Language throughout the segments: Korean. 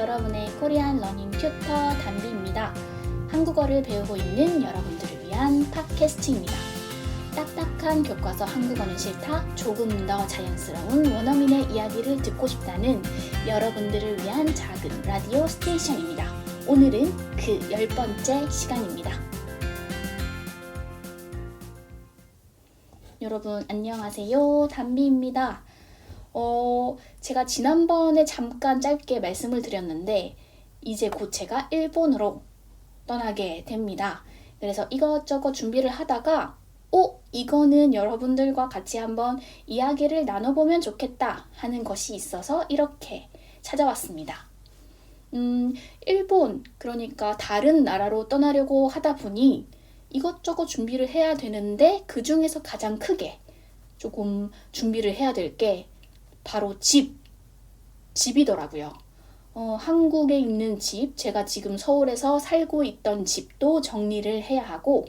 여러분의 코리안 러닝 튜터 담비입니다. 한국어를 배우고 있는 여러분들을 위한 팟캐스트입니다. 딱딱한 교과서 한국어는 싫다, 조금 더 자연스러운 원어민의 이야기를 듣고 싶다는 여러분들을 위한 작은 라디오 스테이션입니다. 오늘은 그 10번째 시간입니다. 여러분 안녕하세요, 담비입니다. 제가 지난번에 잠깐 짧게 말씀을 드렸는데 이제 곧 제가 일본으로 떠나게 됩니다. 그래서 이것저것 준비를 하다가 이거는 여러분들과 같이 한번 이야기를 나눠보면 좋겠다 하는 것이 있어서 이렇게 찾아왔습니다. 일본, 그러니까 다른 나라로 떠나려고 하다 보니 이것저것 준비를 해야 되는데 그 중에서 가장 크게 조금 준비를 해야 될 게 바로 집이더라고요. 한국에 있는 집, 제가 지금 서울에서 살고 있던 집도 정리를 해야 하고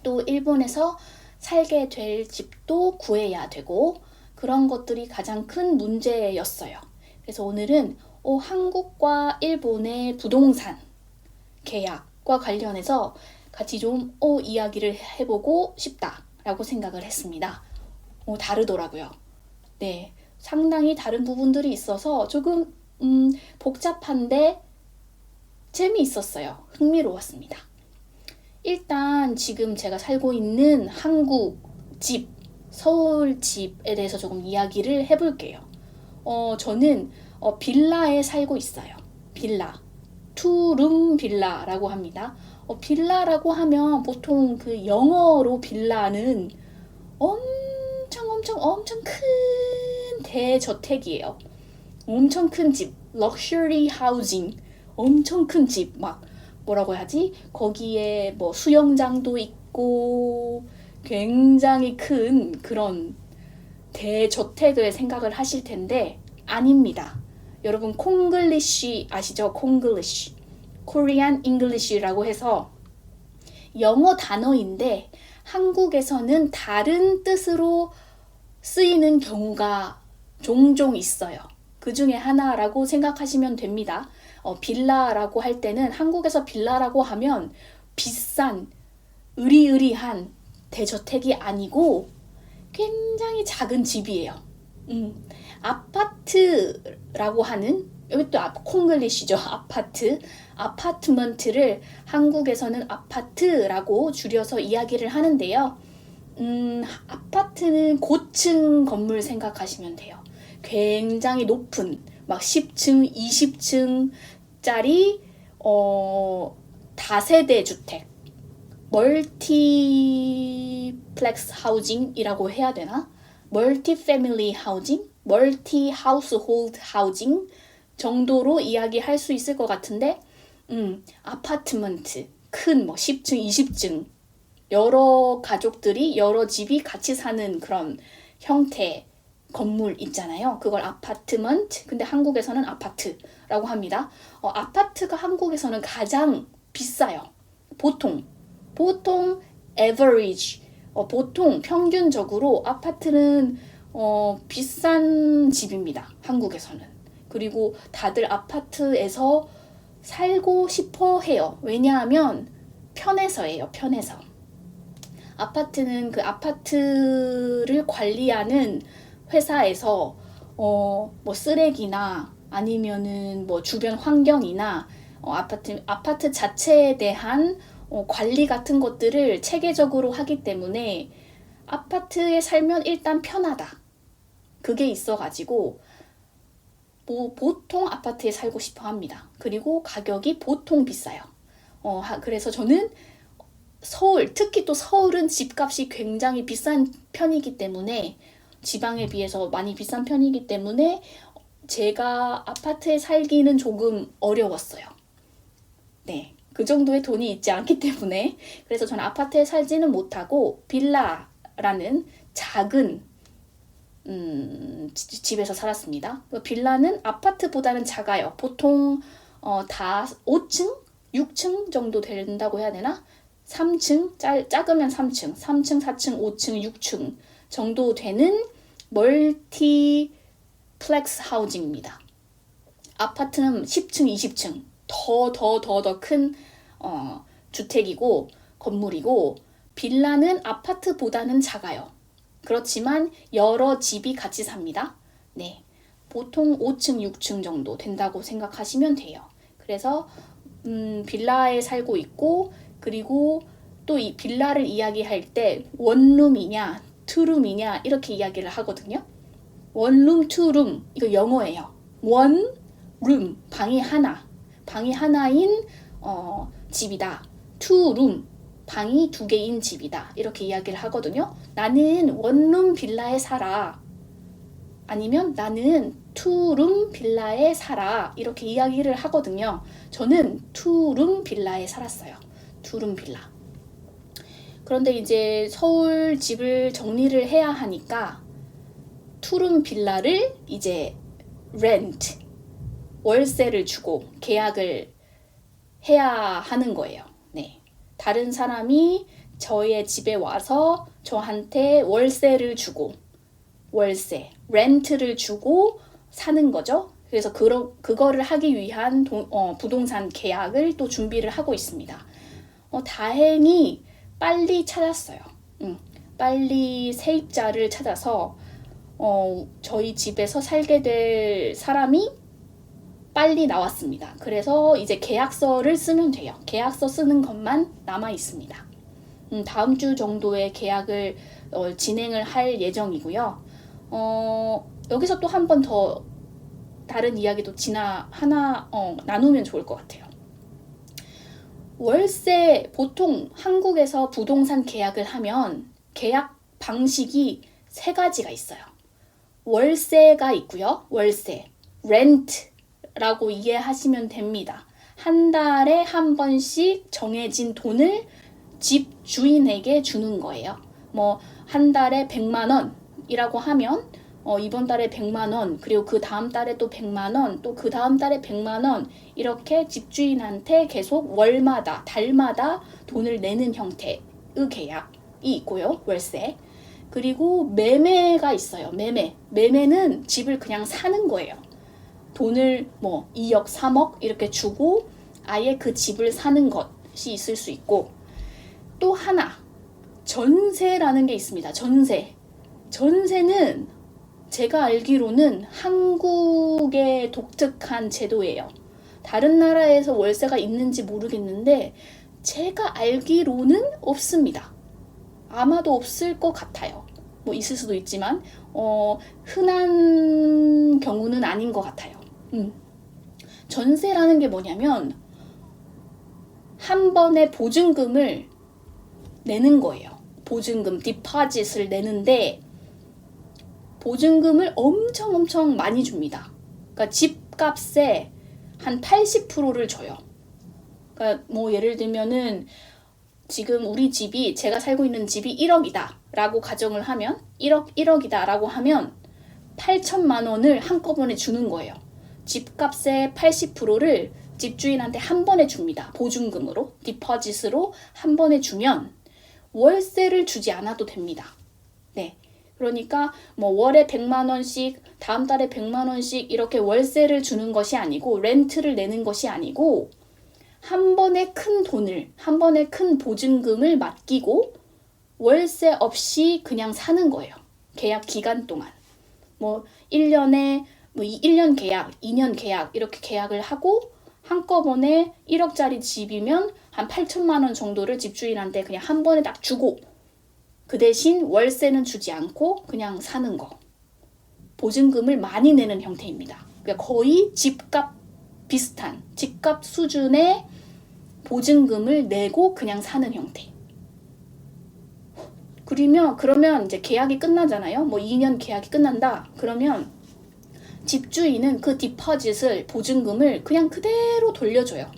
또 일본에서 살게 될 집도 구해야 되고 그런 것들이 가장 큰 문제였어요. 그래서 오늘은 한국과 일본의 부동산 계약과 관련해서 같이 좀 이야기를 해보고 싶다라고 생각을 했습니다. 다르더라고요. 네, 상당히 다른 부분들이 있어서 조금 복잡한데 재미있었어요. 흥미로웠습니다. 일단 지금 제가 살고 있는 한국 집, 서울 집에 대해서 조금 이야기를 해볼게요. 저는 빌라에 살고 있어요. 빌라, 투룸 빌라라고 합니다. 빌라라고 하면 보통 그 영어로 빌라는 엄청 큰 대저택이에요. 엄청 큰 집, 럭셔리 하우징, 엄청 큰 집, 막 뭐라고 해야지? 거기에 뭐 수영장도 있고 굉장히 큰 그런 대저택을 생각을 하실 텐데 아닙니다. 여러분 콩글리쉬 아시죠? 콩글리쉬, 코리안 잉글리쉬라고 해서 영어 단어인데 한국에서는 다른 뜻으로 쓰이는 경우가 종종 있어요. 그 중에 하나라고 생각하시면 됩니다. 빌라라고 할 때는 한국에서 빌라라고 하면 비싼 으리으리한 대저택이 아니고 굉장히 작은 집이에요. 아파트라고 하는, 여기 또 콩글리시죠. 아파트먼트를 한국에서는 아파트라고 줄여서 이야기를 하는데요. 아파트는 고층 건물 생각하시면 돼요. 굉장히 높은 막 10층, 20층짜리 다세대 주택, 멀티플렉스 하우징이라고 해야 되나? 멀티 패밀리 하우징, 멀티 하우스홀드 하우징 정도로 이야기할 수 있을 것 같은데 아파트먼트, 큰 뭐 10층, 20층 여러 가족들이 여러 집이 같이 사는 그런 형태 건물 있잖아요. 그걸 아파트먼트, 근데 한국에서는 아파트라고 합니다. 아파트가 한국에서는 가장 비싸요. 보통 average, 보통 평균적으로 아파트는 비싼 집입니다. 한국에서는. 그리고 다들 아파트에서 살고 싶어 해요. 왜냐하면 편해서예요. 편해서. 아파트는 그 아파트를 관리하는 회사에서 뭐 쓰레기나 아니면은 뭐 주변 환경이나 아파트 자체에 대한 관리 같은 것들을 체계적으로 하기 때문에 아파트에 살면 일단 편하다. 그게 있어가지고 보통 아파트에 살고 싶어 합니다. 그리고 가격이 보통 비싸요. 그래서 저는 특히 또 서울은 집값이 굉장히 비싼 편이기 때문에 지방에 비해서 많이 비싼 편이기 때문에 제가 아파트에 살기는 조금 어려웠어요. 네, 그 정도의 돈이 있지 않기 때문에 그래서 저는 아파트에 살지는 못하고 빌라라는 작은 집에서 살았습니다. 빌라는 아파트보다는 작아요. 보통 다 5층, 6층 정도 된다고 해야 되나? 3층, 작으면 3층, 4층, 5층, 6층 정도 되는 멀티플렉스 하우징입니다. 아파트는 10층, 20층 더 큰 주택이고 건물이고 빌라는 아파트보다는 작아요. 그렇지만 여러 집이 같이 삽니다. 네. 보통 5층, 6층 정도 된다고 생각하시면 돼요. 그래서 빌라에 살고 있고 그리고 또 이 빌라를 이야기할 때 원룸이냐 투룸이냐 이렇게 이야기를 하거든요. 원룸, 투룸 이거 영어예요. 원룸 방이 하나인 집이다. 투룸 방이 2개인 집이다. 이렇게 이야기를 하거든요. 나는 원룸 빌라에 살아. 아니면 나는 투룸 빌라에 살아. 이렇게 이야기를 하거든요. 저는 투룸 빌라에 살았어요. 투룸 빌라. 그런데 이제 서울 집을 정리를 해야 하니까 투룸 빌라를 이제 렌트, 월세를 주고 계약을 해야 하는 거예요. 네. 다른 사람이 저의 집에 와서 저한테 월세를 주고 렌트를 주고 사는 거죠. 그래서 그거를 하기 위한 부동산 계약을 또 준비를 하고 있습니다. 다행히 빨리 찾았어요. 빨리 세입자를 찾아서 저희 집에서 살게 될 사람이 빨리 나왔습니다. 그래서 이제 계약서를 쓰면 돼요. 계약서 쓰는 것만 남아 있습니다. 다음 주 정도에 계약을 진행을 할 예정이고요. 여기서 또 한 번 더 다른 이야기도 나누면 좋을 것 같아요. 월세, 보통 한국에서 부동산 계약을 하면 계약 방식이 3가지가 있어요. 월세가 있고요. 월세, 렌트라고 이해하시면 됩니다. 한 달에 한 번씩 정해진 돈을 집 주인에게 주는 거예요. 뭐 한 달에 100만 원이라고 하면 이번 달에 100만 원, 그리고 그 다음 달에 또 100만 원, 또 그 다음 달에 100만 원 이렇게 집주인한테 계속 월마다, 달마다 돈을 내는 형태의 계약이 있고요. 월세. 그리고 매매가 있어요. 매매는 집을 그냥 사는 거예요. 돈을 뭐 2억, 3억 이렇게 주고 아예 그 집을 사는 것이 있을 수 있고 또 하나 전세라는 게 있습니다. 전세는 제가 알기로는 한국의 독특한 제도예요. 다른 나라에서 월세가 있는지 모르겠는데 제가 알기로는 없습니다. 아마도 없을 것 같아요. 뭐 있을 수도 있지만 흔한 경우는 아닌 것 같아요. 전세라는 게 뭐냐면 한 번에 보증금을 내는 거예요. 보증금, 디파짓을 내는데 보증금을 엄청 많이 줍니다. 그러니까 집값의 한 80%를 줘요. 그러니까 뭐 예를 들면은 지금 우리 집이 제가 살고 있는 집이 1억이다 라고 가정을 하면 1억이다 라고 하면 8천만 원을 한꺼번에 주는 거예요. 집값의 80%를 집주인한테 한 번에 줍니다. 보증금으로, 디퍼짓으로 한 번에 주면 월세를 주지 않아도 됩니다. 네. 그러니까 뭐 월에 100만 원씩, 다음 달에 100만 원씩 이렇게 월세를 주는 것이 아니고 렌트를 내는 것이 아니고 한 번에 큰 보증금을 맡기고 월세 없이 그냥 사는 거예요. 계약 기간 동안. 뭐 1년에 1년 계약, 2년 계약 이렇게 계약을 하고 한꺼번에 1억짜리 집이면 한 8천만 원 정도를 집주인한테 그냥 한 번에 딱 주고 그 대신 월세는 주지 않고 그냥 사는 거. 보증금을 많이 내는 형태입니다. 그러니까 거의 집값 비슷한, 집값 수준의 보증금을 내고 그냥 사는 형태. 그러면 이제 계약이 끝나잖아요. 뭐 2년 계약이 끝난다. 그러면 집주인은 그 디퍼짓을, 보증금을 그냥 그대로 돌려줘요.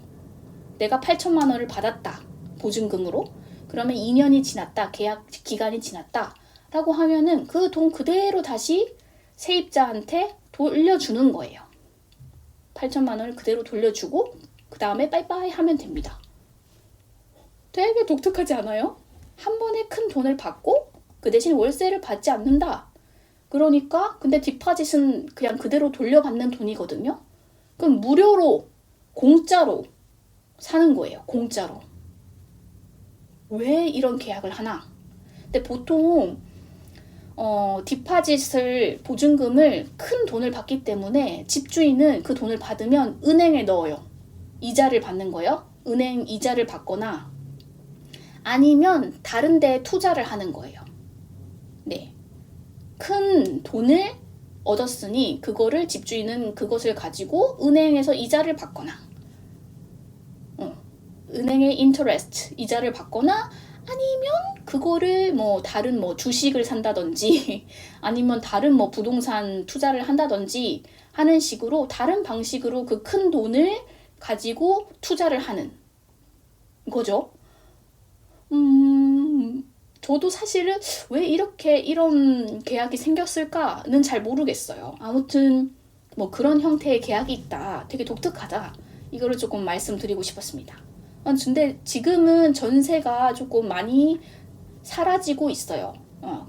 내가 8천만 원을 받았다. 보증금으로. 그러면 2년이 지났다. 계약 기간이 지났다. 라고 하면은 그 돈 그대로 다시 세입자한테 돌려주는 거예요. 8천만 원을 그대로 돌려주고 그 다음에 빠이빠이 하면 됩니다. 되게 독특하지 않아요? 한 번에 큰 돈을 받고 그 대신 월세를 받지 않는다. 그러니까 근데 디파짓은 그냥 그대로 돌려받는 돈이거든요. 그럼 무료로, 공짜로 사는 거예요. 공짜로. 왜 이런 계약을 하나? 근데 보통 디파짓을, 보증금을 큰 돈을 받기 때문에 집주인은 그 돈을 받으면 은행에 넣어요. 이자를 받는 거예요. 은행 이자를 받거나 아니면 다른 데에 투자를 하는 거예요. 네. 큰 돈을 얻었으니 그거를 집주인은 그것을 가지고 은행에서 이자를 받거나 은행의 인터레스트 이자를 받거나 아니면 그거를 뭐 다른 뭐 주식을 산다든지 아니면 다른 뭐 부동산 투자를 한다든지 하는 식으로 다른 방식으로 그 큰 돈을 가지고 투자를 하는 거죠. 저도 사실은 왜 이렇게 이런 계약이 생겼을까는 잘 모르겠어요. 아무튼 뭐 그런 형태의 계약이 있다. 되게 독특하다. 이거를 조금 말씀드리고 싶었습니다. 근데 지금은 전세가 조금 많이 사라지고 있어요.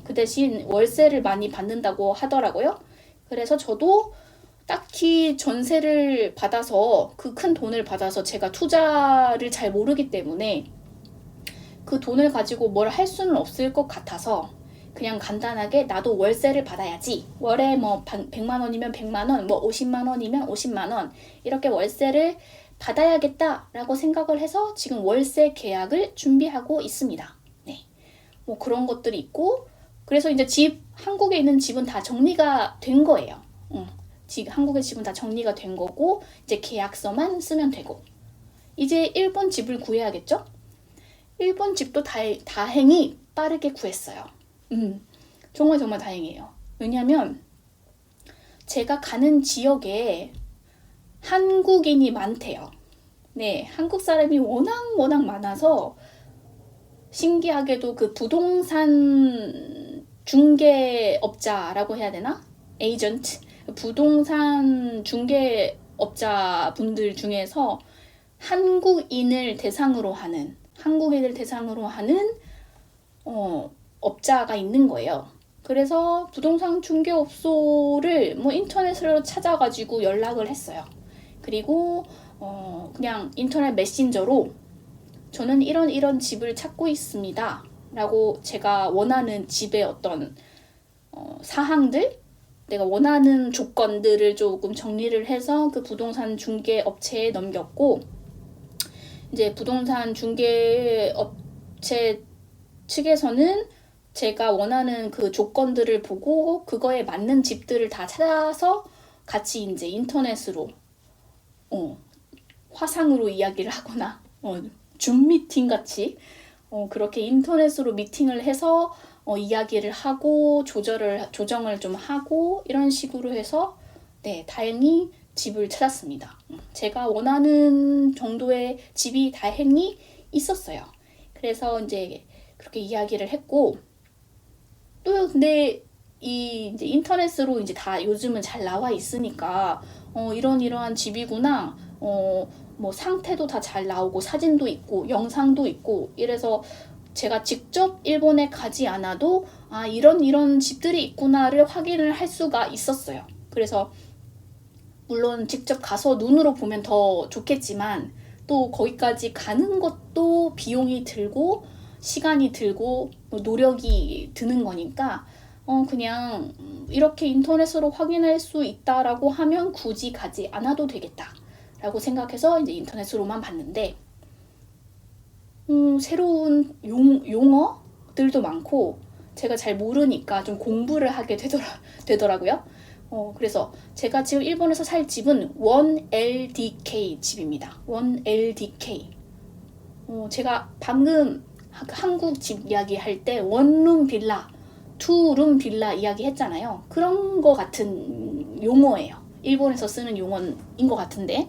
그 대신 월세를 많이 받는다고 하더라고요. 그래서 저도 딱히 전세를 받아서 그 큰 돈을 받아서 제가 투자를 잘 모르기 때문에 그 돈을 가지고 뭘 할 수는 없을 것 같아서 그냥 간단하게 나도 월세를 받아야지. 월에 뭐 100만 원이면 100만 원, 뭐 50만 원이면 50만 원 이렇게 월세를 받아야겠다라고 생각을 해서 지금 월세 계약을 준비하고 있습니다. 네. 뭐 그런 것들이 있고 그래서 이제 한국에 있는 집은 다 정리가 된 거예요. 지금 한국의 집은 다 정리가 된 거고 이제 계약서만 쓰면 되고 이제 일본 집을 구해야겠죠? 일본 집도 다행히 빠르게 구했어요. 정말 정말 다행이에요. 왜냐면 제가 가는 지역에 한국인이 많대요. 네, 한국 사람이 워낙 많아서 신기하게도 그 부동산 중개업자라고 해야 되나? 에이전트? 부동산 중개업자 분들 중에서 한국인을 대상으로 하는 업자가 있는 거예요. 그래서 부동산 중개업소를 뭐 인터넷으로 찾아가지고 연락을 했어요. 그리고 그냥 인터넷 메신저로 저는 이런 집을 찾고 있습니다. 라고 제가 원하는 집의 어떤 사항들, 내가 원하는 조건들을 조금 정리를 해서 그 부동산 중개업체에 넘겼고 이제 부동산 중개업체 측에서는 제가 원하는 그 조건들을 보고 그거에 맞는 집들을 다 찾아서 같이 이제 인터넷으로 화상으로 이야기를 하거나 줌 미팅 같이 그렇게 인터넷으로 미팅을 해서 이야기를 하고 조정을 좀 하고 이런 식으로 해서 네, 다행히 집을 찾았습니다. 제가 원하는 정도의 집이 다행히 있었어요. 그래서 이제 그렇게 이야기를 했고 또 근데 이제 인터넷으로 이제 다 요즘은 잘 나와 있으니까 이러한 집이구나. 뭐 상태도 다 잘 나오고 사진도 있고 영상도 있고 이래서 제가 직접 일본에 가지 않아도 이런 집들이 있구나를 확인을 할 수가 있었어요. 그래서 물론 직접 가서 눈으로 보면 더 좋겠지만 또 거기까지 가는 것도 비용이 들고 시간이 들고 노력이 드는 거니까 그냥 이렇게 인터넷으로 확인할 수 있다라고 하면 굳이 가지 않아도 되겠다라고 생각해서 이제 인터넷으로만 봤는데 새로운 용어들도 많고 제가 잘 모르니까 좀 공부를 하게 되더라고요. 그래서 제가 지금 일본에서 살 집은 1LDK 집입니다. 1LDK. 제가 방금 한국 집 이야기 할 때 원룸 빌라, 투룸 빌라 이야기 했잖아요. 그런 거 같은 용어예요. 일본에서 쓰는 용어인 것 같은데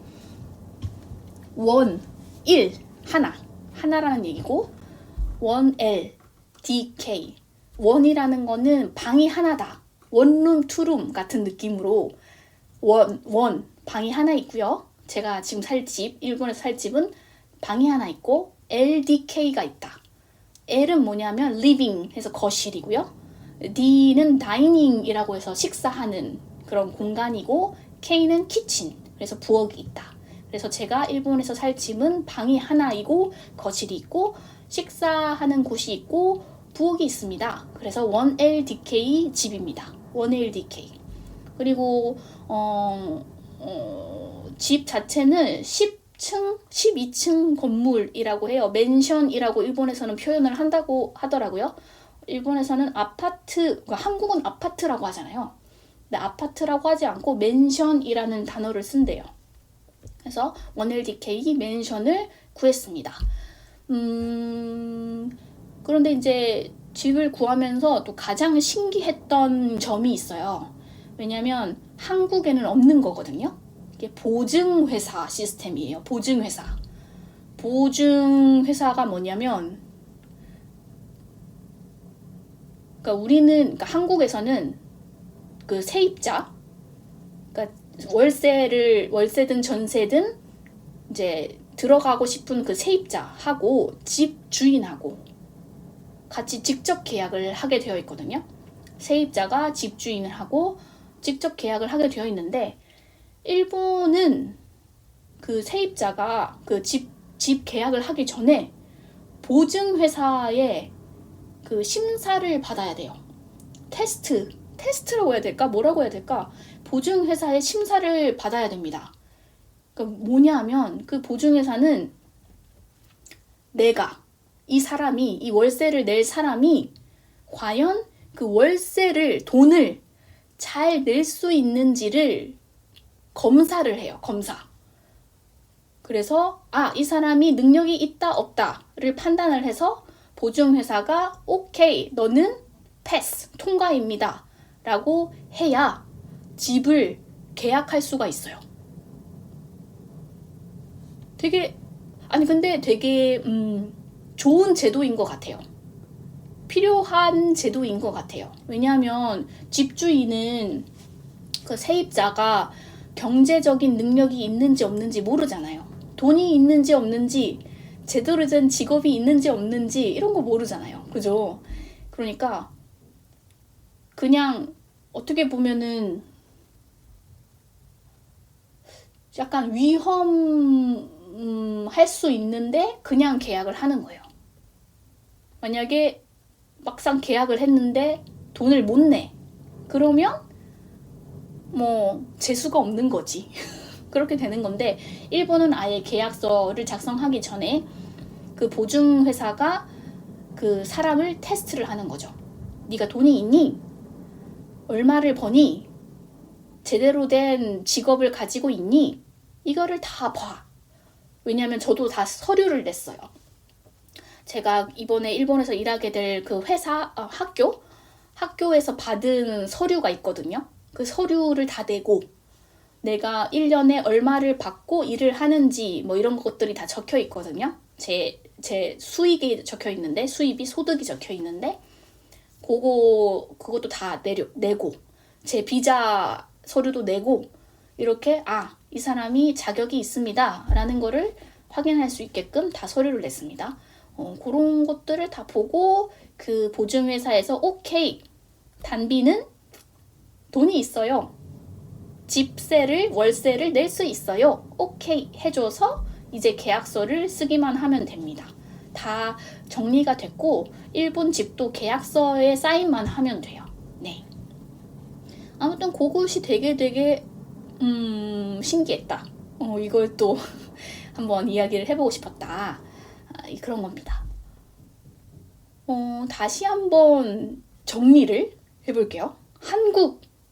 하나라는 얘기고 1LDK 원이라는 거는 방이 하나다. 원룸, 투룸 같은 느낌으로 방이 하나 있고요. 제가 지금 일본에서 살 집은 방이 하나 있고 LDK가 있다. L은 뭐냐면 living 해서 거실이고요. D는 dining이라고 해서 식사하는 그런 공간이고 K는 키친, 그래서 부엌이 있다. 그래서 제가 일본에서 살 집은 방이 하나이고 거실이 있고 식사하는 곳이 있고 부엌이 있습니다. 그래서 1LDK 집입니다. 1LDK. 그리고 집 자체는 10층, 12층 건물이라고 해요. 맨션이라고 일본에서는 표현을 한다고 하더라고요. 일본에서는 아파트, 그러니까 한국은 아파트라고 하잖아요. 근데 아파트라고 하지 않고 맨션이라는 단어를 쓴대요. 그래서 1LDK 맨션을 구했습니다. 그런데 이제 집을 구하면서 또 가장 신기했던 점이 있어요. 왜냐면 한국에는 없는 거거든요. 이게 보증회사 시스템이에요. 보증회사. 보증회사가 뭐냐면, 그러니까 한국에서는 그 세입자, 그러니까 월세든 전세든 이제 들어가고 싶은 그 세입자하고 집 주인하고 같이 직접 계약을 하게 되어 있거든요. 세입자가 집 주인을 하고 직접 계약을 하게 되어 있는데, 일본은 그 세입자가 그 집 계약을 하기 전에 보증회사에 그 심사를 받아야 돼요. 테스트라고 해야 될까? 뭐라고 해야 될까? 보증회사의 심사를 받아야 됩니다. 그러니까 뭐냐 하면 그 보증회사는 내가 이 월세를 낼 사람이 과연 그 돈을 잘 낼 수 있는지를 검사를 해요. 검사. 그래서 이 사람이 능력이 있다 없다를 판단을 해서 보증회사가 오케이, 너는 패스, 통과입니다 라고 해야 집을 계약할 수가 있어요. 근데 되게 좋은 제도인 것 같아요. 필요한 제도인 것 같아요. 왜냐하면 집주인은 그 세입자가 경제적인 능력이 있는지 없는지 모르잖아요. 돈이 있는지 없는지, 제대로 된 직업이 있는지 없는지 이런 거 모르잖아요. 그죠? 그러니까 그냥 어떻게 보면은 약간 위험할 수 있는데 그냥 계약을 하는 거예요. 만약에 막상 계약을 했는데 돈을 못 내. 그러면 뭐 재수가 없는 거지. 그렇게 되는 건데, 일본은 아예 계약서를 작성하기 전에 그 보증회사가 그 사람을 테스트를 하는 거죠. 네가 돈이 있니? 얼마를 버니? 제대로 된 직업을 가지고 있니? 이거를 다 봐. 왜냐하면 저도 다 서류를 냈어요. 제가 이번에 일본에서 일하게 될 그 학교에서 받은 서류가 있거든요. 그 서류를 다 내고 내가 1년에 얼마를 받고 일을 하는지 뭐 이런 것들이 다 적혀 있거든요. 제 수익이 적혀 있는데, 소득이 적혀 있는데, 그것도 다 내고, 제 비자 서류도 내고, 이렇게 이 사람이 자격이 있습니다 라는 거를 확인할 수 있게끔 다 서류를 냈습니다. 그런 것들을 다 보고 그 보증회사에서 오케이, 단비는 돈이 있어요, 월세를 낼 수 있어요, 오케이 해줘서 이제 계약서를 쓰기만 하면 됩니다. 다 정리가 됐고 일본 집도 계약서에 사인만 하면 돼요. 네. 아무튼 그것이 되게 신기했다. 이걸 또 한번 이야기를 해보고 싶었다. 그런 겁니다. 다시 한번 정리를 해볼게요.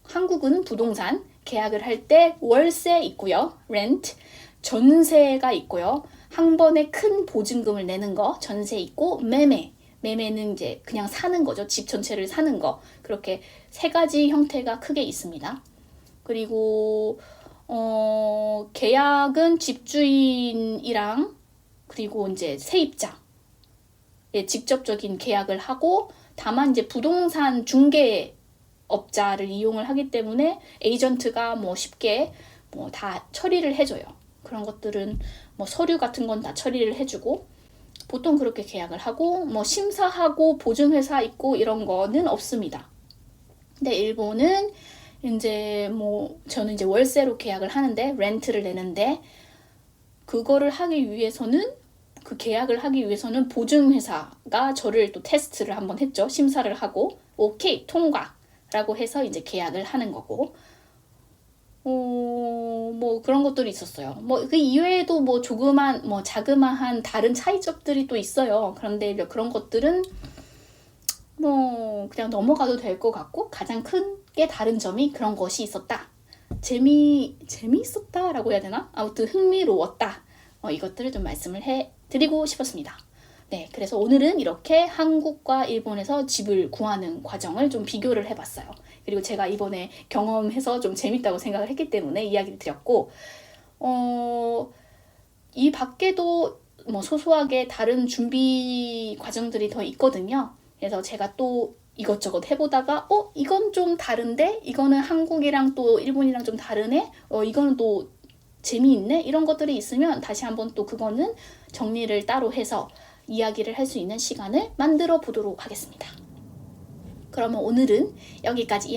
한국은 부동산 계약을 할 때 월세 있고요. rent, 전세가 있고요. 한 번에 큰 보증금을 내는 거, 전세 있고, 매매는 이제 그냥 사는 거죠. 집 전체를 사는 거. 그렇게 세 가지 형태가 크게 있습니다. 그리고 계약은 집주인이랑 그리고 이제 세입자 직접적인 계약을 하고, 다만 이제 부동산 중개업자를 이용을 하기 때문에 에이전트가 뭐 쉽게 뭐 다 처리를 해줘요. 그런 것들은 뭐 서류 같은 건 다 처리를 해주고, 보통 그렇게 계약을 하고, 뭐 심사하고 보증회사 있고 이런 거는 없습니다. 근데 일본은 이제 뭐 저는 이제 월세로 계약을 하는데 렌트를 내는데 그거를 하기 위해서는 그 계약을 하기 위해서는 보증회사가 저를 또 테스트를 한번 했죠. 심사를 하고 오케이 통과라고 해서 이제 계약을 하는 거고 뭐 그런 것들이 있었어요. 뭐 그 이외에도 뭐 조그만 뭐 자그마한 다른 차이점들이 또 있어요. 그런데 그런 것들은 뭐 그냥 넘어가도 될 것 같고 가장 크게 다른 점이 그런 것이 있었다. 재미있었다라고 해야 되나? 아무튼 흥미로웠다. 이것들을 좀 말씀을 해드리고 싶었습니다. 네, 그래서 오늘은 이렇게 한국과 일본에서 집을 구하는 과정을 좀 비교를 해봤어요. 그리고 제가 이번에 경험해서 좀 재밌다고 생각을 했기 때문에 이야기를 드렸고, 이 밖에도 뭐 소소하게 다른 준비 과정들이 더 있거든요. 그래서 제가 또 이것저것 해보다가 이건 좀 다른데 이거는 한국이랑 또 일본이랑 좀 다르네 이거는 또 재미있네 이런 것들이 있으면 다시 한번 또 그거는 정리를 따로 해서 이야기를 할 수 있는 시간을 만들어 보도록 하겠습니다. 그러면 오늘은 여기까지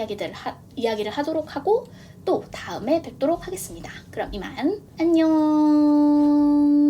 이야기를 하도록 하고 또 다음에 뵙도록 하겠습니다. 그럼 이만 안녕.